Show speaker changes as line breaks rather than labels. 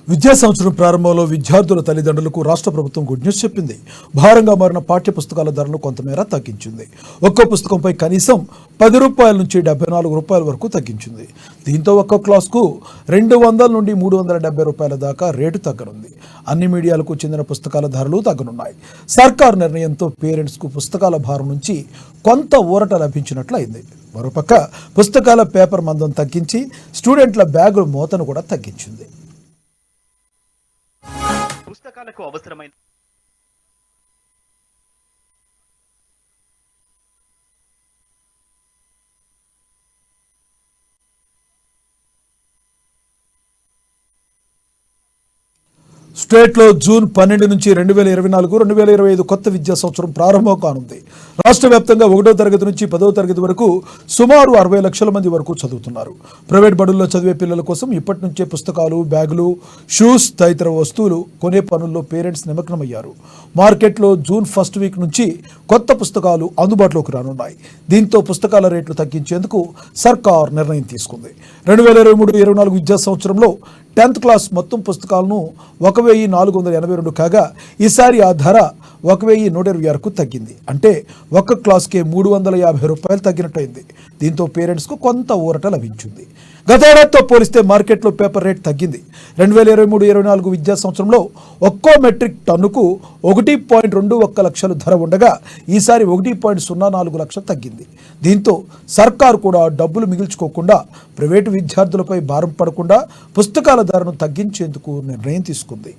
విద్యా సంవత్సరం ప్రారంభంలో విద్యార్థుల తల్లిదండ్రులకు రాష్ట్ర ప్రభుత్వం గుడ్ న్యూస్ చెప్పింది. భారంగా మారిన పాఠ్య పుస్తకాల ధరను కొంతమేర తగ్గించింది. ఒక్కో పుస్తకంపై కనీసం ₹10 నుంచి ₹74 వరకు తగ్గించింది. దీంతో ఒక్కో క్లాస్కు ₹200 నుండి ₹370 దాకా రేటు తగ్గనుంది. అన్ని మీడియాలకు చెందిన పుస్తకాల ధరలు తగ్గనున్నాయి. సర్కారు నిర్ణయంతో పేరెంట్స్కు పుస్తకాల భారం నుంచి కొంత ఊరట లభించినట్లయింది. మరోపక్క పుస్తకాల పేపర్ మందం తగ్గించి స్టూడెంట్ల బ్యాగుల మోతను కూడా తగ్గించింది.
పుస్తకాలకు అవసరమైన
స్టేట్లో జూన్ 12 నుంచి 2024-2025 కొత్త విద్యా సంవత్సరం ప్రారంభం కానుంది. రాష్ట్ర వ్యాప్తంగా 1వ తరగతి నుంచి 10వ తరగతి వరకు సుమారు 60 లక్షల మంది వరకు చదువుతున్నారు. ప్రైవేట్ బడుల్లో చదివే పిల్లల కోసం ఇప్పటి నుంచే పుస్తకాలు, బ్యాగులు, షూస్ తదితర వస్తువులు కొనే పనుల్లో పేరెంట్స్ నిమగ్నమయ్యారు. మార్కెట్లో జూన్ 1 వీక్ నుంచి కొత్త పుస్తకాలు అందుబాటులోకి రానున్నాయి. దీంతో పుస్తకాల రేట్లు తగ్గించేందుకు సర్కార్ నిర్ణయం తీసుకుంది. 2023-24 విద్యా సంవత్సరంలో 10th క్లాస్ మొత్తం పుస్తకాలను 1482 కాగా ఈసారి ఆ ధర 1126కు తగ్గింది. అంటే ఒక్క క్లాస్కే ₹350 తగ్గినట్టయింది. దీంతో పేరెంట్స్కు కొంత ఊరట లభించింది. గతేడాదితో పోలిస్తే మార్కెట్లో పేపర్ రేట్ తగ్గింది. 2023-24 విద్యా సంవత్సరంలో ఒక్కో మెట్రిక్ టన్నుకు 1.21 లక్షలు ధర ఉండగా ఈసారి 1.04 లక్షలు తగ్గింది. దీంతో సర్కారు కూడా డబ్బులు మిగిల్చుకోకుండా ప్రైవేటు విద్యార్థులపై భారం పడకుండా పుస్తకాల ధరను తగ్గించేందుకు నిర్ణయం తీసుకుంది.